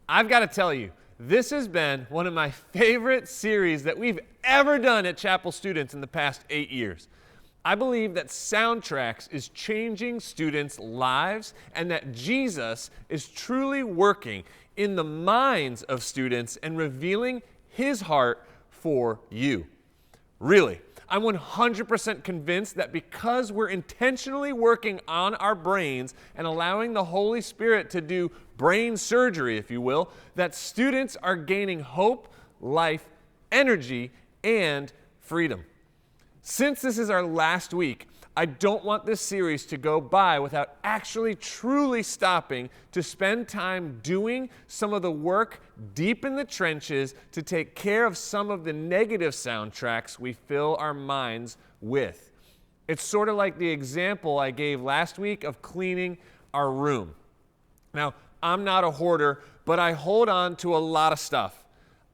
I've got to tell you, this has been one of my favorite series that we've ever done at Chapel Students in the past 8 years. I believe that Soundtracks is changing students' lives and that Jesus is truly working in the minds of students and revealing his heart for you. Really, I'm 100% convinced that because we're intentionally working on our brains and allowing the Holy Spirit to do brain surgery, if you will, that students are gaining hope, life, energy, and freedom. Since this is our last week, I don't want this series to go by without actually truly stopping to spend time doing some of the work deep in the trenches to take care of some of the negative soundtracks we fill our minds with. It's sort of like the example I gave last week of cleaning our room. Now, I'm not a hoarder, but I hold on to a lot of stuff.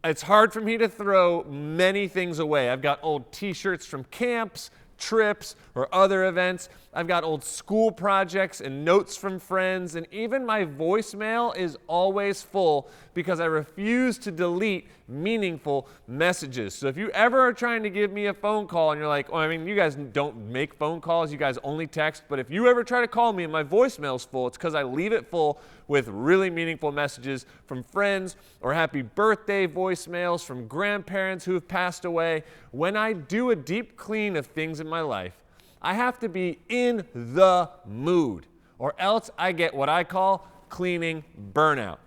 It's hard for me to throw many things away. I've got old t-shirts from camps, trips, or other events. I've got old school projects and notes from friends, and even my voicemail is always full because I refuse to delete meaningful messages. So if you ever are trying to give me a phone call and you're like, you guys don't make phone calls, you guys only text, but if you ever try to call me and my voicemail's full, it's because I leave it full with really meaningful messages from friends or happy birthday voicemails from grandparents who have passed away. When I do a deep clean of things in my life, I have to be in the mood, or else I get what I call cleaning burnout.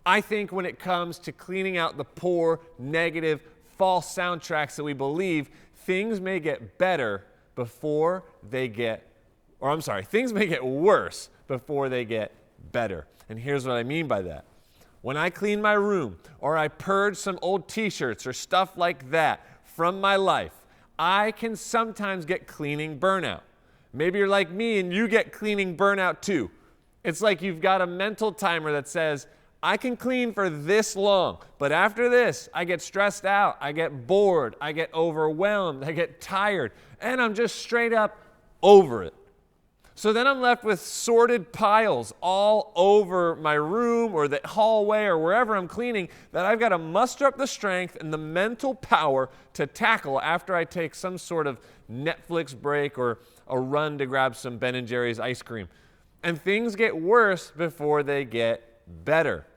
I think when it comes to cleaning out the poor, negative, false soundtracks that we believe, things may get better before they get, things may get worse before they get better. And here's what I mean by that. When I clean my room, or I purge some old t-shirts or stuff like that from my life, I can sometimes get cleaning burnout. Maybe you're like me and you get cleaning burnout too. It's like you've got a mental timer that says, I can clean for this long, but after this, I get stressed out, I get bored, I get overwhelmed, I get tired, and I'm just straight up over it. So then I'm left with sorted piles all over my room or the hallway or wherever I'm cleaning that I've got to muster up the strength and the mental power to tackle after I take some sort of Netflix break or a run to grab some Ben & Jerry's ice cream. And things get worse before they get better.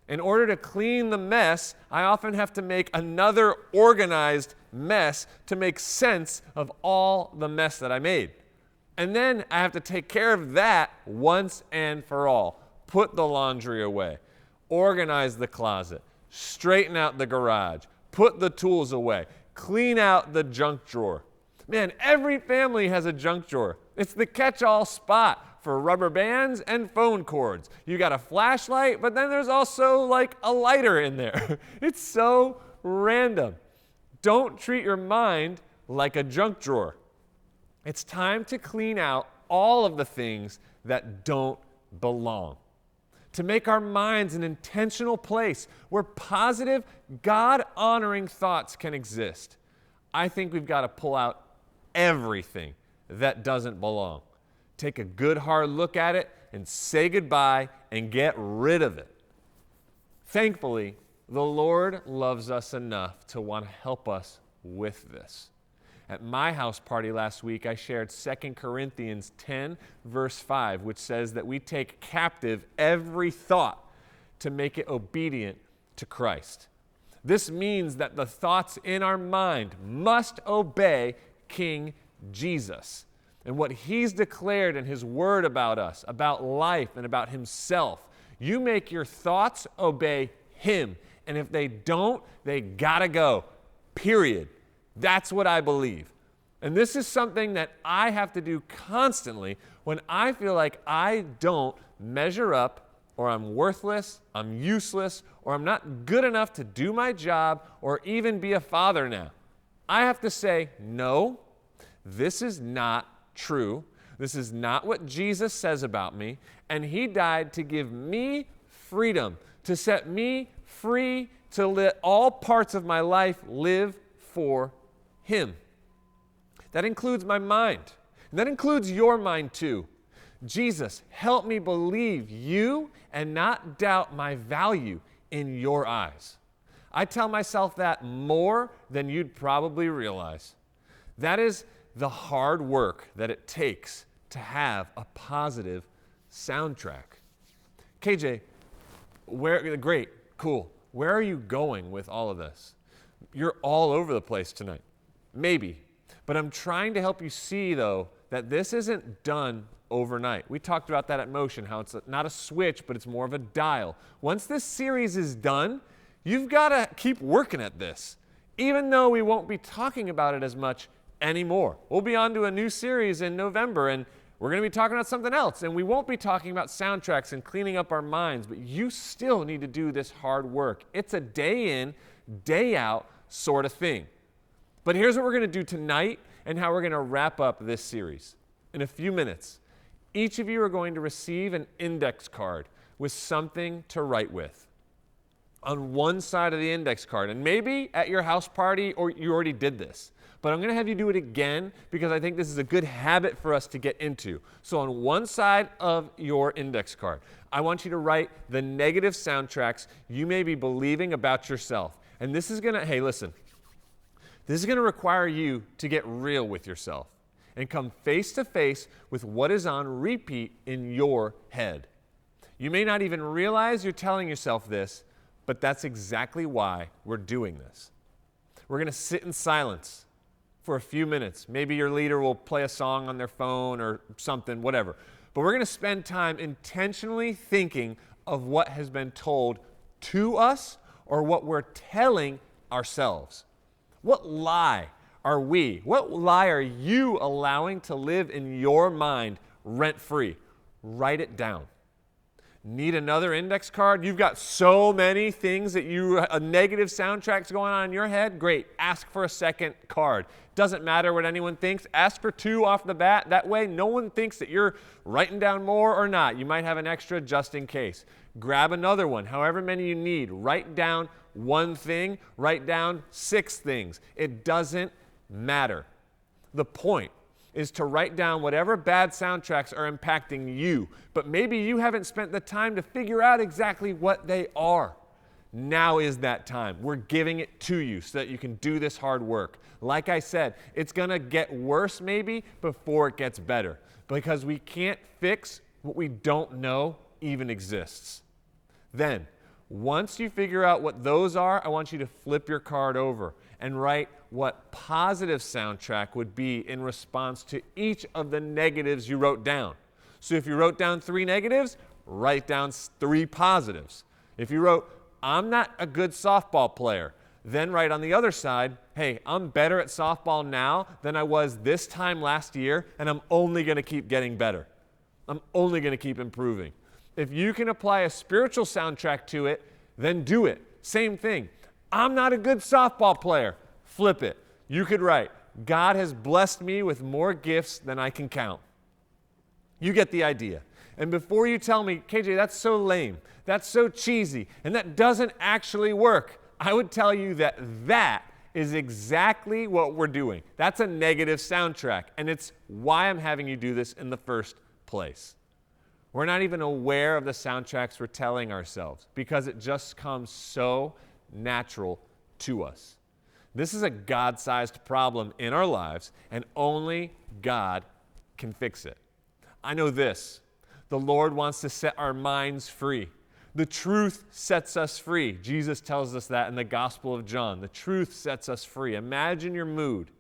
In order to clean the mess, I often have to make another organized mess to make sense of all the mess that I made. And then I have to take care of that once and for all. Put the laundry away, organize the closet, straighten out the garage, put the tools away, clean out the junk drawer. Man, every family has a junk drawer. It's the catch-all spot for rubber bands and phone cords. You got a flashlight, but then there's also like a lighter in there. It's so random. Don't treat your mind like a junk drawer. It's time to clean out all of the things that don't belong. To make our minds an intentional place where positive, God-honoring thoughts can exist. I think we've got to pull out everything that doesn't belong. Take a good hard look at it and say goodbye and get rid of it. Thankfully, the Lord loves us enough to want to help us with this. At my house party last week, I shared 2 Corinthians 10, verse 5, which says that we take captive every thought to make it obedient to Christ. This means that the thoughts in our mind must obey King Jesus and what he's declared in his word about us, about life, and about himself. You make your thoughts obey him, and if they don't, they gotta go, period. That's what I believe. And this is something that I have to do constantly when I feel like I don't measure up, or I'm worthless, I'm useless, or I'm not good enough to do my job or even be a father now. I have to say, no, this is not true. This is not what Jesus says about me. And he died to give me freedom, to set me free to let all parts of my life live for him. That includes my mind. And that includes your mind too. Jesus, help me believe you and not doubt my value in your eyes. I tell myself that more than you'd probably realize. That is the hard work that it takes to have a positive soundtrack. KJ, great, cool. Where are you going with all of this? You're all over the place tonight. Maybe. But I'm trying to help you see, though, that this isn't done overnight. We talked about that at Motion, how it's not a switch, but it's more of a dial. Once this series is done, you've got to keep working at this, even though we won't be talking about it as much anymore. We'll be on to a new series in November, and we're going to be talking about something else, and we won't be talking about soundtracks and cleaning up our minds, but you still need to do this hard work. It's a day in, day out sort of thing. But here's what we're going to do tonight and how we're going to wrap up this series. In a few minutes, each of you are going to receive an index card with something to write with. On one side of the index card, and maybe at your house party or you already did this, but I'm going to have you do it again because I think this is a good habit for us to get into. So on one side of your index card, I want you to write the negative soundtracks you may be believing about yourself. And this is going to, hey, listen, this is going to require you to get real with yourself and come face to face with what is on repeat in your head. You may not even realize you're telling yourself this, but that's exactly why we're doing this. We're going to sit in silence for a few minutes. Maybe your leader will play a song on their phone or something, whatever. But we're going to spend time intentionally thinking of what has been told to us or what we're telling ourselves. What lie what lie are you allowing to live in your mind rent-free? Write it down. Need another index card? You've got so many things that negative soundtracks going on in your head. Great. Ask for a second card. Doesn't matter what anyone thinks. Ask for 2 off the bat. That way, no one thinks that you're writing down more or not. You might have an extra just in case. Grab another one, however many you need. Write down 1 thing. Write down 6 things. It doesn't matter. The point is to write down whatever bad soundtracks are impacting you, but maybe you haven't spent the time to figure out exactly what they are. Now is that time. We're giving it to you so that you can do this hard work. Like I said, it's going to get worse maybe before it gets better because we can't fix what we don't know even exists. Then, once you figure out what those are, I want you to flip your card over and write what positive soundtrack would be in response to each of the negatives you wrote down. So if you wrote down 3 negatives, write down 3 positives. If you wrote, I'm not a good softball player, then write on the other side, hey, I'm better at softball now than I was this time last year, and I'm only going to keep getting better. I'm only going to keep improving. If you can apply a spiritual soundtrack to it, then do it. Same thing. I'm not a good softball player. Flip it. You could write, God has blessed me with more gifts than I can count. You get the idea. And before you tell me, KJ, that's so lame, that's so cheesy, and that doesn't actually work, I would tell you that that is exactly what we're doing. That's a negative soundtrack, and it's why I'm having you do this in the first place. We're not even aware of the soundtracks we're telling ourselves because it just comes so natural to us. This is a God-sized problem in our lives, and only God can fix it. I know this. The Lord wants to set our minds free. The truth sets us free. Jesus tells us that in the Gospel of John. The truth sets us free. Imagine your mood,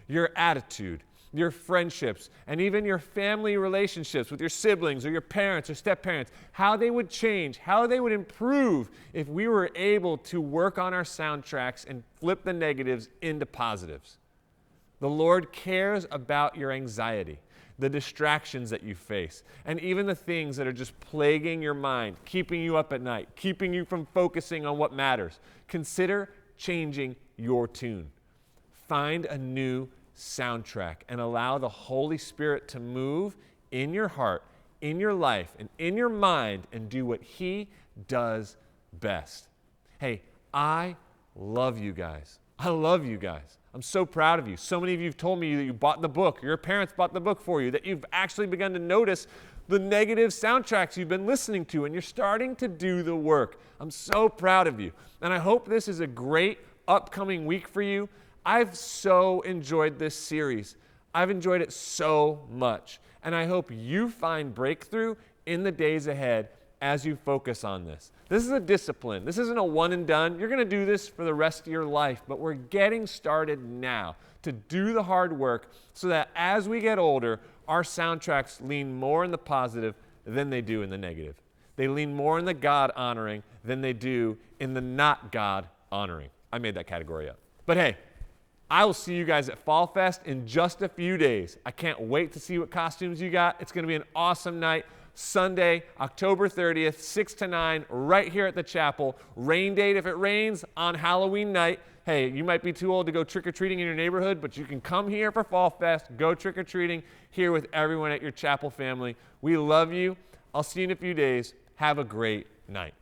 your attitude, your friendships, and even your family relationships with your siblings or your parents or step-parents, how they would change, how they would improve if we were able to work on our soundtracks and flip the negatives into positives. The Lord cares about your anxiety, the distractions that you face, and even the things that are just plaguing your mind, keeping you up at night, keeping you from focusing on what matters. Consider changing your tune. Find a new soundtrack and allow the Holy Spirit to move in your heart, in your life, and in your mind and do what He does best. Hey, I love you guys. I love you guys. I'm so proud of you. So many of you have told me that you bought the book, your parents bought the book for you, that you've actually begun to notice the negative soundtracks you've been listening to, and you're starting to do the work. I'm so proud of you. And I hope this is a great upcoming week for you. I've so enjoyed this series. I've enjoyed it so much. And I hope you find breakthrough in the days ahead as you focus on this. This is a discipline. This isn't a one and done. You're going to do this for the rest of your life, but we're getting started now to do the hard work so that as we get older, our soundtracks lean more in the positive than they do in the negative. They lean more in the God honoring than they do in the not God honoring. I made that category up. But hey, I will see you guys at Fall Fest in just a few days. I can't wait to see what costumes you got. It's going to be an awesome night. Sunday, October 30th, 6 to 9, right here at the chapel. Rain date if it rains on Halloween night. Hey, you might be too old to go trick-or-treating in your neighborhood, but you can come here for Fall Fest, go trick-or-treating here with everyone at your chapel family. We love you. I'll see you in a few days. Have a great night.